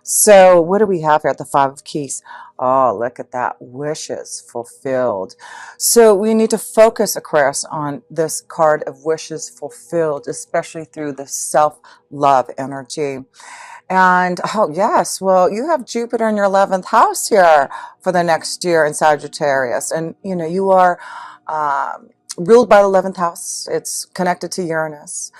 So what do we have here at the Five of Keys? Oh, look at that. Wishes fulfilled. So we need to focus, Aquarius, on this card of wishes fulfilled, especially through the self-love energy. And oh, yes, well, you have Jupiter in your 11th house here for the next year in Sagittarius. And, you know, you are ruled by the 11th house. It's connected to Uranus.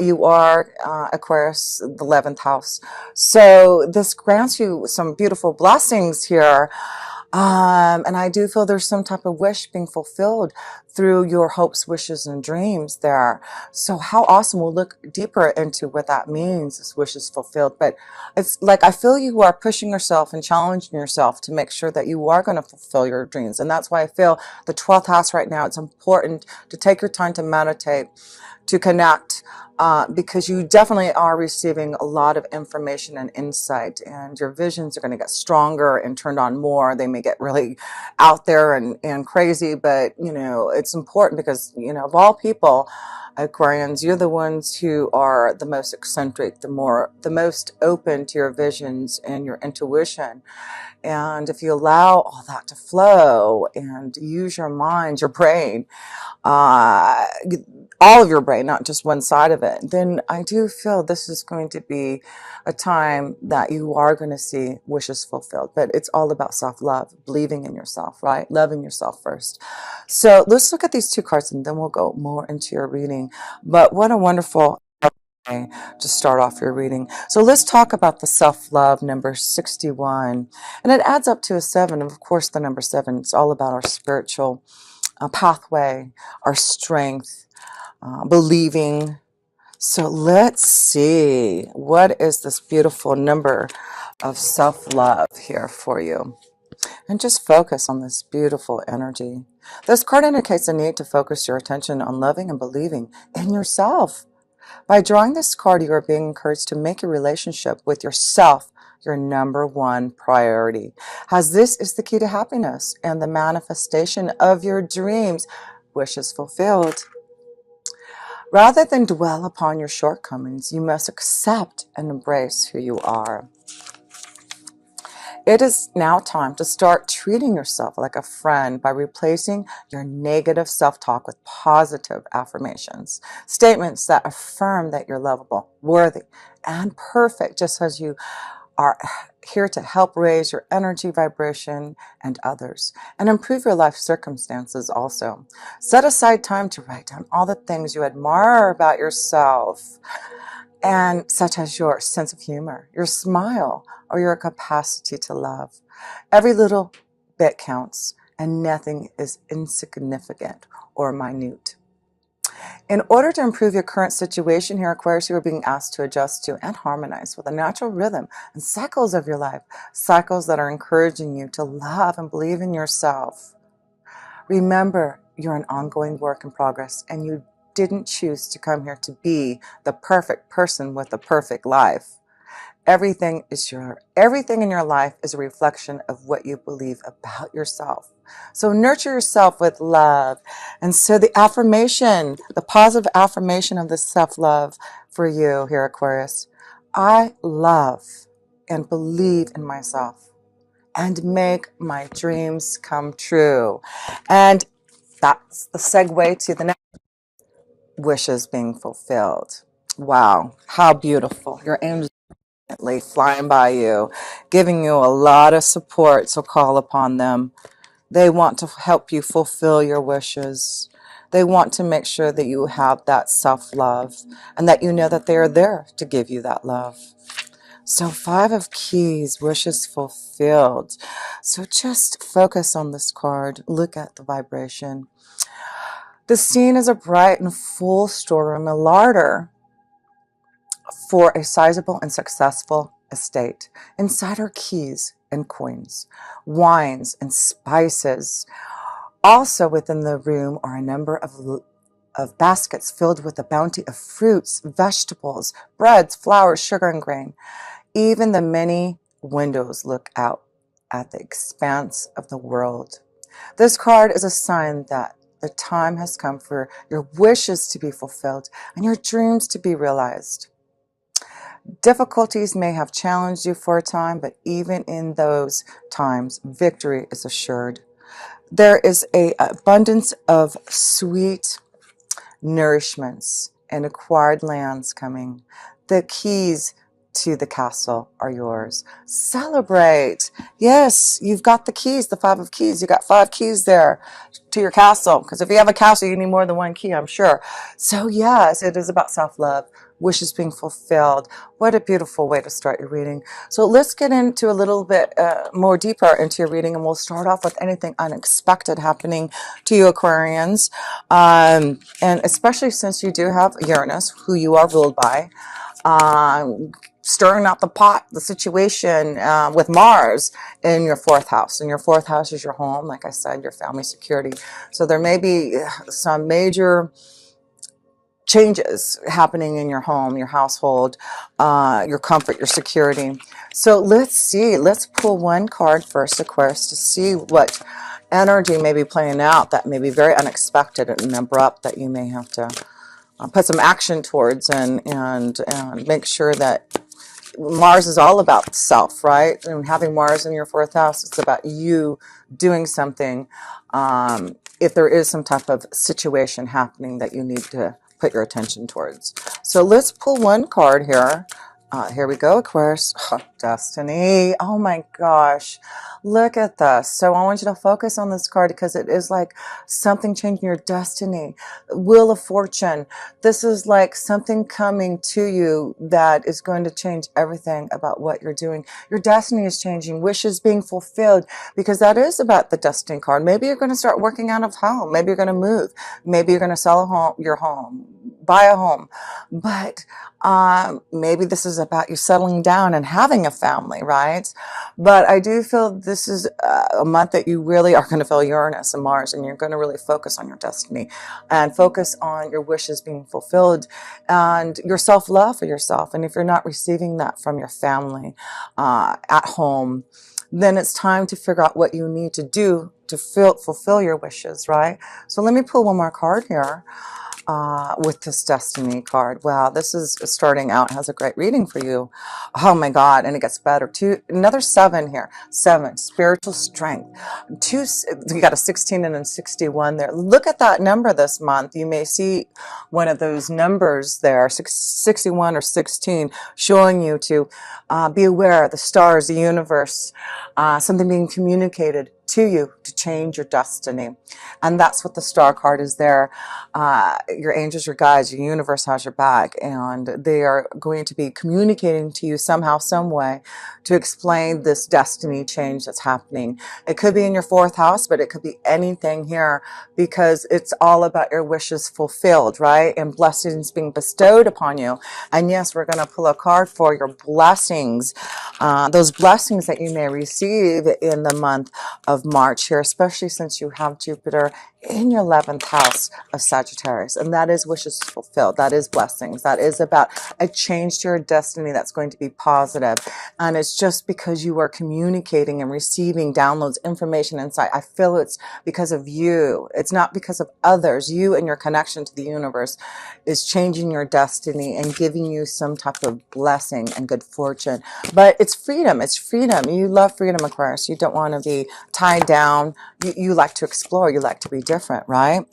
You are Aquarius, the 11th house. So this grants you some beautiful blessings here. And I do feel there's some type of wish being fulfilled through your hopes, wishes, and dreams there. So how awesome. We'll look deeper into what that means, this wishes fulfilled. But it's like I feel you are pushing yourself and challenging yourself to make sure that you are going to fulfill your dreams. And that's why I feel the 12th house right now, it's important to take your time to meditate, to connect, because you definitely are receiving a lot of information and insight, and your visions are going to get stronger and turned on more. They may get really out there and crazy, but you know, it's important because, you know, of all people, Aquarians, you're the ones who are the most eccentric, the most open to your visions and your intuition. And if you allow all that to flow and use your mind, your brain, uh, all of your brain, not just one side of it, then I do feel this is going to be a time that you are going to see wishes fulfilled. But it's all about self-love, believing in yourself, right? Loving yourself first. So let's look at these two cards and then we'll go more into your reading. But what a wonderful way to start off your reading. So let's talk about the self-love number 61. And it adds up to a 7. Of course, the number 7, it's all about our spiritual pathway, our strength, believing. So let's see, what is this beautiful number of self-love here for you? And just focus on this beautiful energy. This card indicates a need to focus your attention on loving and believing in yourself. By drawing this card, you are being encouraged to make your relationship with yourself your number one priority, as this is the key to happiness and the manifestation of your dreams, wishes fulfilled. Rather than dwell upon your shortcomings, you must accept and embrace who you are. It is now time to start treating yourself like a friend by replacing your negative self-talk with positive affirmations, statements that affirm that you're lovable, worthy, and perfect, just as you are here to help raise your energy vibration and others, and improve your life circumstances also. Set aside time to write down all the things you admire about yourself, and such as your sense of humor, your smile, or your capacity to love. Every little bit counts, and nothing is insignificant or minute. In order to improve your current situation here, Aquarius, you are being asked to adjust to and harmonize with the natural rhythm and cycles of your life, cycles that are encouraging you to love and believe in yourself. Remember, you're an ongoing work in progress, and you didn't choose to come here to be the perfect person with the perfect life. Everything in your life is a reflection of what you believe about yourself. So nurture yourself with love. And so the affirmation, the positive affirmation of the self-love for you here, Aquarius: I love and believe in myself and make my dreams come true. And that's the segue to the next: wishes being fulfilled. Wow, how beautiful. Your angels flying by you, giving you a lot of support, so call upon them. They want to help you fulfill your wishes. They want to make sure that you have that self-love and that you know that they are there to give you that love. So 5 of Keys, wishes fulfilled. So just focus on this card. Look at the vibration. The scene is a bright and full storeroom, a larder for a sizable and successful estate. Inside are keys and coins, wines and spices. Also within the room are a number of baskets filled with a bounty of fruits, vegetables, breads, flours, sugar, and grain. Even the many windows look out at the expanse of the world. This card is a sign that the time has come for your wishes to be fulfilled and your dreams to be realized. Difficulties may have challenged you for a time, but even in those times, victory is assured. There is an abundance of sweet nourishments and acquired lands coming. The keys to the castle are yours. Celebrate. Yes, you've got the keys, the 5 of keys. You got 5 keys there to your castle. Because if you have a castle, you need more than one key, I'm sure. So yes, it is about self-love, wishes being fulfilled. What a beautiful way to start your reading. So let's get into a little bit more deeper into your reading, and we'll start off with anything unexpected happening to you, Aquarians. And especially since you do have Uranus, who you are ruled by, stirring out the pot, the situation with Mars in your 4th house. And your 4th house is your home, like I said, your family security. So there may be some major changes happening in your home, your household, your comfort, your security. So let's see. Let's pull one card first, Aquarius, to see what energy may be playing out that may be very unexpected and abrupt, that you may have to put some action towards, and make sure that Mars is all about self, right? And having Mars in your 4th house, it's about you doing something. If there is some type of situation happening that you need to put your attention towards. So let's pull one card here. Here we go, Aquarius. Oh, Destiny. Oh my gosh. Look at this. So I want you to focus on this card because it is like something changing your destiny. Wheel of Fortune. This is like something coming to you that is going to change everything about what you're doing. Your destiny is changing. Wishes being fulfilled, because that is about the destiny card. Maybe you're going to start working out of home. Maybe you're going to move. Maybe you're going to sell your home, buy a home. But maybe this is about you settling down and having a family, right? But I do feel this is a month that you really are going to feel Uranus and Mars, and you're going to really focus on your destiny and focus on your wishes being fulfilled and your self-love for yourself. And if you're not receiving that from your family at home, then it's time to figure out what you need to do to fulfill your wishes, right? So let me pull one more card here. With this destiny card. Wow, this is starting out, has a great reading for you. Oh my God, and it gets better too. Another 7 here. 7, spiritual strength. 2, you got a 16 and a 61 there. Look at that number this month. You may see one of those numbers there, 61 or 16, showing you to be aware of the stars, the universe, something being communicated to you to change your destiny. And that's what the star card is there. Your angels, your guides, your universe has your back, and they are going to be communicating to you somehow, some way, to explain this destiny change that's happening. It could be in your 4th house, but it could be anything here, because it's all about your wishes fulfilled, right? And blessings being bestowed upon you. And yes, we're going to pull a card for your blessings, those blessings that you may receive in the month of March here, especially since you have Jupiter in your 11th house of Sagittarius. And that is wishes fulfilled. That is blessings. That is about a change to your destiny that's going to be positive. And it's just because you are communicating and receiving downloads, information, insight. I feel it's because of you. It's not because of others. You and your connection to the universe is changing your destiny and giving you some type of blessing and good fortune. But it's freedom. It's freedom. You love freedom, Aquarius. You don't want to be tied down. You like to explore. You like to be different, right?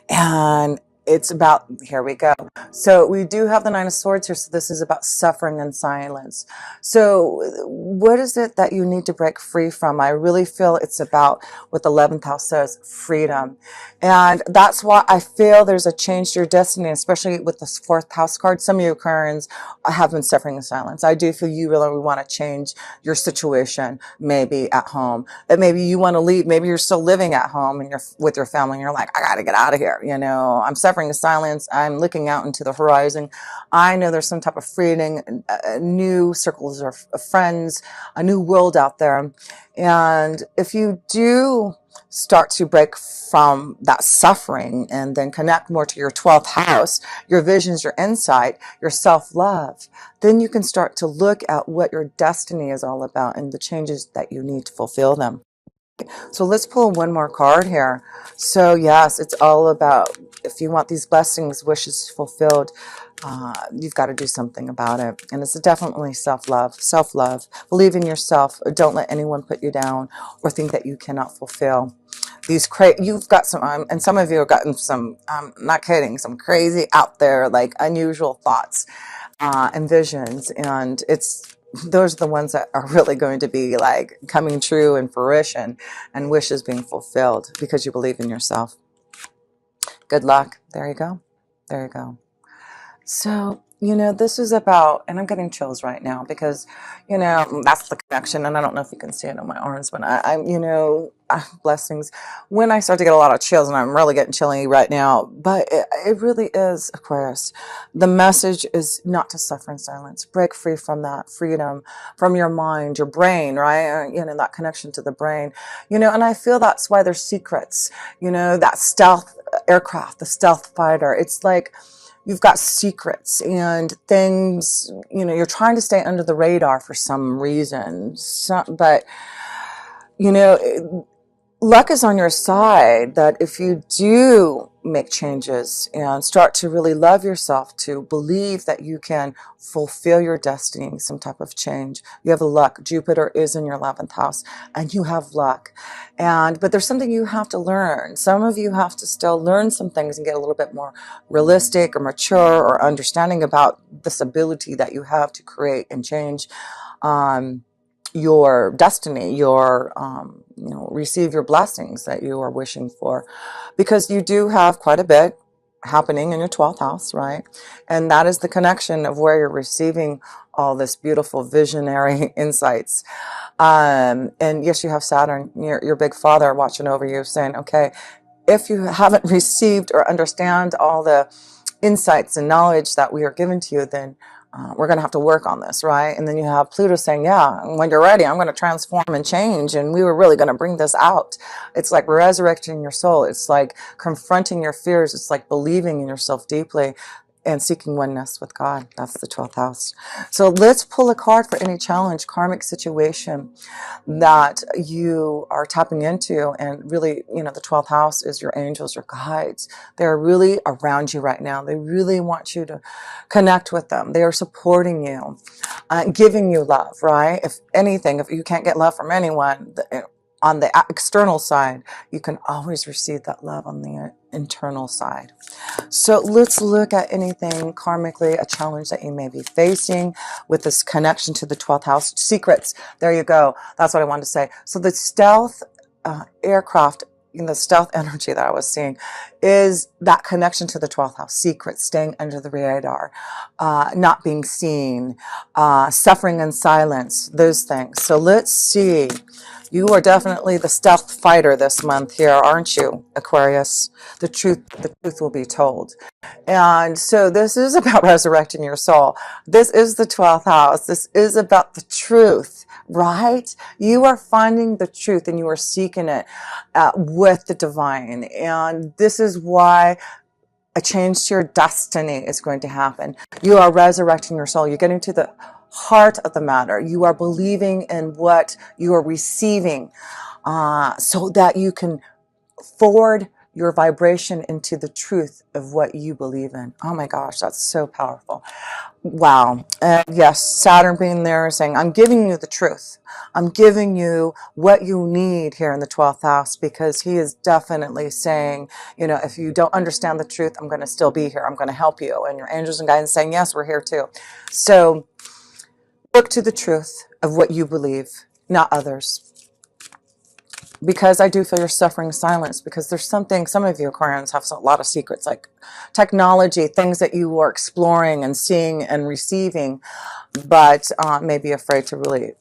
And it's about, here we go. So we do have the 9 of Swords here. So this is about suffering and silence. So what is it that you need to break free from? I really feel it's about what the 11th house says, freedom. And that's why I feel there's a change to your destiny, especially with this 4th house card. Some of you Aquarians have been suffering in silence. I do feel you really want to change your situation, maybe at home. That maybe you want to leave. Maybe you're still living at home and you're with your family and you're like, I got to get out of here. You know, I'm suffering in silence. I'm looking out into the horizon. I know there's some type of freeing, new circles of friends, a new world out there. And if you do start to break from that suffering and then connect more to your 12th house, your visions, your insight, your self-love, then you can start to look at what your destiny is all about and the changes that you need to fulfill them. So let's pull one more card here. So yes, it's all about, if you want these blessings, wishes fulfilled, you've got to do something about it. And it's definitely self-love. Self-love. Believe in yourself. Don't let anyone put you down or think that you cannot fulfill these you've got some, and some of you have gotten some, not kidding, some crazy out there, like unusual thoughts and visions. And those are the ones that are really going to be like coming true in fruition, and wishes being fulfilled because you believe in yourself. Good luck. There you go. There you go. So, this is about, and I'm getting chills right now because, that's the connection. And I don't know if you can see it on my arms, but blessings. When I start to get a lot of chills, and I'm really getting chilly right now, but it really is, Aquarius. The message is not to suffer in silence. Break free from that freedom, from your mind, your brain, right? That connection to the brain, and I feel that's why there's secrets, that stealth aircraft, the stealth fighter. It's like, you've got secrets and things, you're trying to stay under the radar for some reason. But, luck is on your side, that if you do make changes and start to really love yourself, to believe that you can fulfill your destiny, some type of change, you have luck. Jupiter is in your 11th house and you have luck. But there's something you have to learn. Some of you have to still learn some things and get a little bit more realistic or mature or understanding about this ability that you have to create and change your destiny, receive your blessings that you are wishing for, because you do have quite a bit happening in your 12th house, right? And that is the connection of where you're receiving all this beautiful visionary insights. And yes, you have Saturn, your big father, watching over you, saying, okay, if you haven't received or understand all the insights and knowledge that we are given to you, then we're going to have to work on this, right? And then you have Pluto saying, yeah, when you're ready, I'm going to transform and change. And we were really going to bring this out. It's like resurrecting your soul. It's like confronting your fears. It's like believing in yourself deeply and seeking oneness with God. That's the 12th house. So let's pull a card for any challenge, karmic situation that you are tapping into. And really, the 12th house is your angels, your guides. They're really around you right now. They really want you to connect with them. They are supporting you, giving you love, right? If anything, if you can't get love from anyone, on the external side, you can always receive that love on the internal side. So let's look at anything karmically, a challenge that you may be facing with this connection to the 12th house. Secrets. There you go. That's what I wanted to say. So the stealth aircraft, the stealth energy that I was seeing is that connection to the 12th house. Secrets, staying under the radar, not being seen, suffering in silence, those things. So let's see. You are definitely the stealth fighter this month here, aren't you, Aquarius? The truth will be told. And so this is about resurrecting your soul. This is the 12th house. This is about the truth, right? You are finding the truth and you are seeking it with the divine. And this is why a change to your destiny is going to happen. You are resurrecting your soul. You're getting to the heart of the matter. You are believing in what you are receiving so that you can forward your vibration into the truth of what you believe in. Oh my gosh, that's so powerful. Wow. And yes, Saturn being there saying, I'm giving you the truth. I'm giving you what you need here in the 12th house, because he is definitely saying, if you don't understand the truth, I'm going to still be here. I'm going to help you. And your angels and guides saying, yes, we're here too. So look to the truth of what you believe, not others. Because I do feel you're suffering silence, because there's something, some of you Aquarians have a lot of secrets, like technology, things that you are exploring and seeing and receiving, but may be afraid to really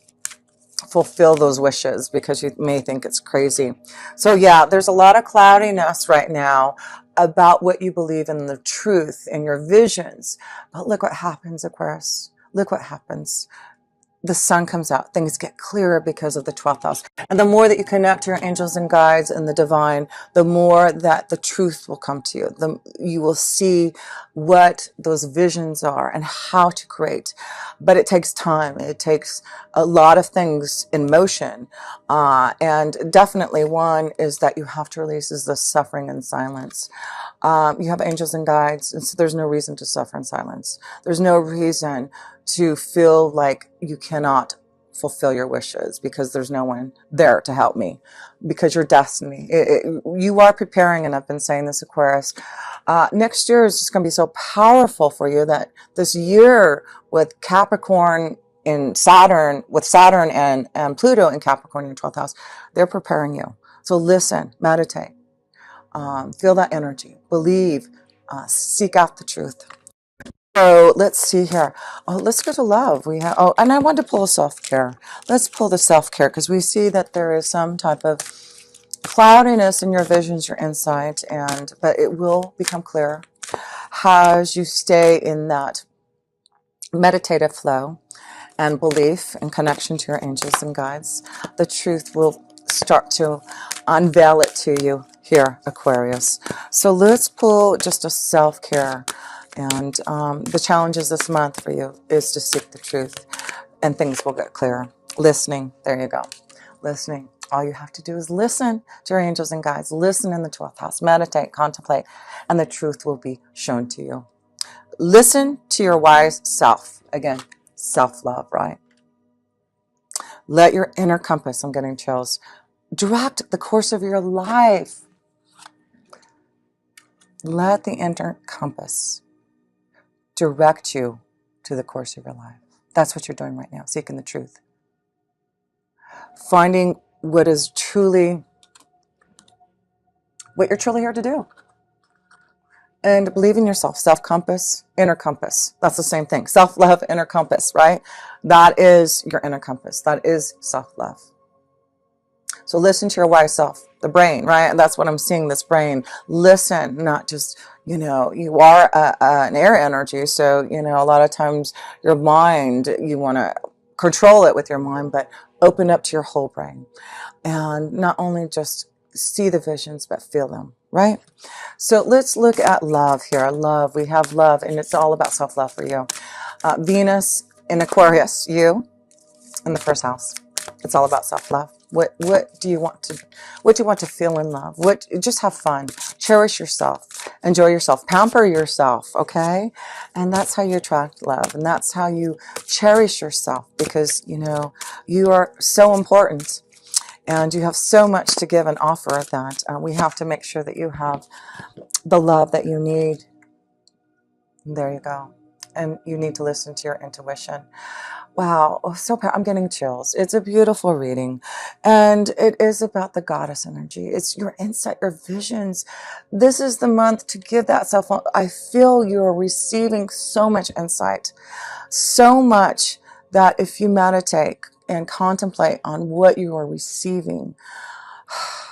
fulfill those wishes because you may think it's crazy. So yeah, there's a lot of cloudiness right now about what you believe in, the truth and your visions. But look what happens, Aquarius. Look what happens. the sun comes out, things get clearer because of the 12th house. And the more that you connect to your angels and guides and the divine, the more that the truth will come to you. You will see what those visions are and how to create. But it takes time. It takes a lot of things in motion. And definitely one is that you have to release is the suffering and silence. You have angels and guides, and so there's no reason to suffer in silence. There's no reason to feel like you cannot fulfill your wishes because there's no one there to help me, because your destiny, you are preparing, and I've been saying this, Aquarius, next year is just going to be so powerful for you that this year with Capricorn in Saturn, with Saturn and Pluto in Capricorn in your 12th house, they're preparing you. So listen, meditate, feel that energy, believe, seek out the truth. So let's see here. Oh, let's go to love. We have, oh, and I want to pull a self-care. Let's pull the self-care because we see that there is some type of cloudiness in your visions, your insight, but it will become clearer as you stay in that meditative flow and belief and connection to your angels and guides. The truth will start to unveil it to you here, Aquarius. So let's pull just a self-care. And the challenges this month for you is to seek the truth, and things will get clearer. Listening, there you go. Listening. All you have to do is listen to your angels and guides. Listen in the 12th house. Meditate, contemplate, and the truth will be shown to you. Listen to your wise self. Again, self-love, right? Let your inner compass, I'm getting chills, direct the course of your life. Let the inner compass direct you to the course of your life. That's what you're doing right now, seeking the truth. Finding what you're truly here to do. And believe in yourself. Self-compass, inner compass. That's the same thing. Self-love, inner compass, right? That is your inner compass. That is self-love. So listen to your wise self, the brain, right? And that's what I'm seeing, this brain. Listen, not just, you are an air energy. So, a lot of times your mind, you want to control it with your mind, but open up to your whole brain. And not only just see the visions, but feel them, right? So let's look at love here. Love, we have love, and it's all about self-love for you. Venus in Aquarius, you in the first house. It's all about self-love. What do you want to feel in love? Just have fun. Cherish yourself. Enjoy yourself. Pamper yourself, okay? And that's how you attract love. And that's how you cherish yourself, because, you are so important. And you have so much to give and offer that we have to make sure that you have the love that you need. There you go. And you need to listen to your intuition. Wow, I'm getting chills. It's a beautiful reading, and it is about the goddess energy. It's your insight, your visions. This is the month to give that self. I feel you're receiving so much insight, so much that if you meditate and contemplate on what you are receiving,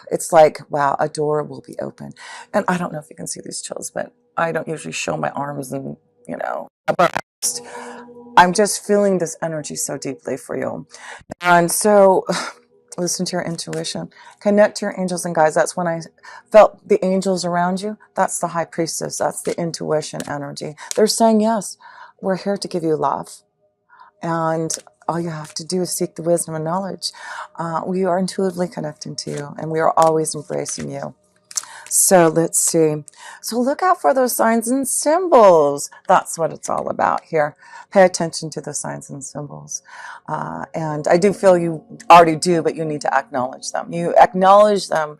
it's like, wow, a door will be open. And I don't know if you can see these chills, but I don't usually show my arms and, I'm just feeling this energy so deeply for you. And so listen to your intuition. Connect to your angels and guides. That's when I felt the angels around you. That's the high priestess. That's the intuition energy. They're saying, yes, we're here to give you love. And all you have to do is seek the wisdom and knowledge. We are intuitively connecting to you, and we are always embracing you. So let's see. So look out for those signs and symbols. That's what it's all about here. Pay attention to the signs and symbols. And I do feel you already do, but you need to acknowledge them. You acknowledge them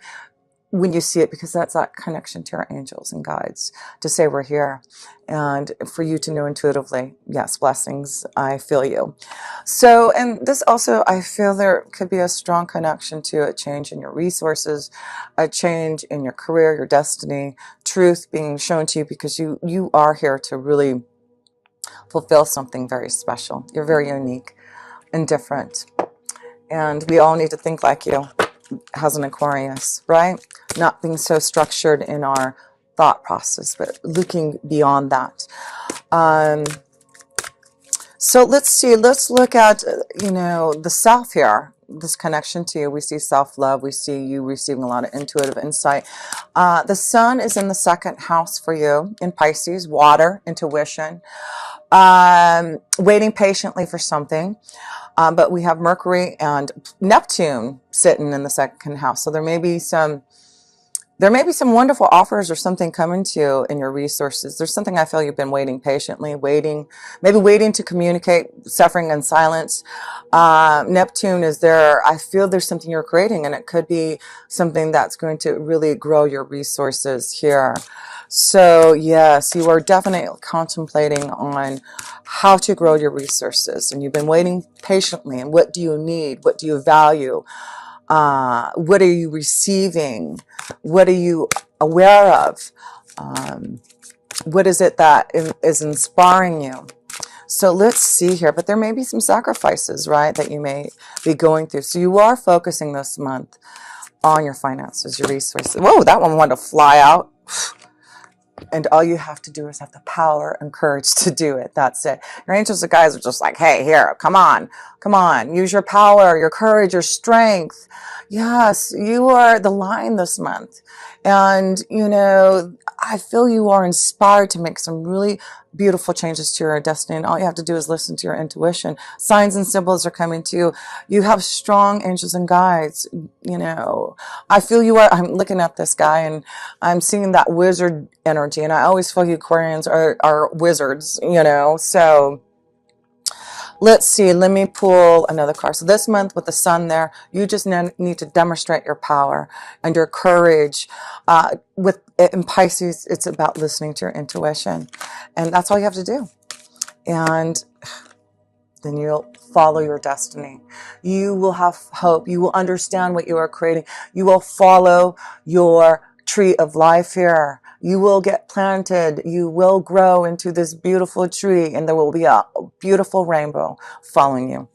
when you see it, because that's that connection to our angels and guides to say we're here, and for you to know intuitively, yes, blessings, I feel you. So, and this also, I feel there could be a strong connection to a change in your resources, a change in your career, your destiny, truth being shown to you, because you are here to really fulfill something very special. You're very unique and different, and we all need to think like you as an Aquarius, right? Not being so structured in our thought process, but looking beyond that. So let's see, let's look at, the self here, this connection to you. We see self-love. We see you receiving a lot of intuitive insight. The sun is in the second house for you in Pisces, water, intuition, waiting patiently for something. But we have Mercury and Neptune sitting in the second house. So there may be some wonderful offers or something coming to you in your resources. There's something I feel you've been waiting patiently, maybe waiting to communicate, suffering in silence. Neptune is there. I feel there's something you're creating, and it could be something that's going to really grow your resources here. So yes, you are definitely contemplating on how to grow your resources, and you've been waiting patiently. And what do you need? What do you value? What are you receiving? What are you aware of? What is it that is inspiring you? So let's see here. But there may be some sacrifices, right, that you may be going through. So you are focusing this month on your finances, your resources. Whoa, that one wanted to fly out. And all you have to do is have the power and courage to do it. That's it. Your angels and guides are just like, hey, here, come on, use your power, your courage, your strength. Yes, you are the lion this month. And, I feel you are inspired to make some really beautiful changes to your destiny. And all you have to do is listen to your intuition. Signs and symbols are coming to you. You have strong angels and guides. I feel I'm looking at this guy and I'm seeing that wizard energy. And I always feel you Aquarians are wizards, so let's see. Let me pull another card. So this month with the sun there, you just need to demonstrate your power and your courage. In Pisces, it's about listening to your intuition. And that's all you have to do. And then you'll follow your destiny. You will have hope. You will understand what you are creating. You will follow your tree of life here. You will get planted. You will grow into this beautiful tree, and there will be a beautiful rainbow following you.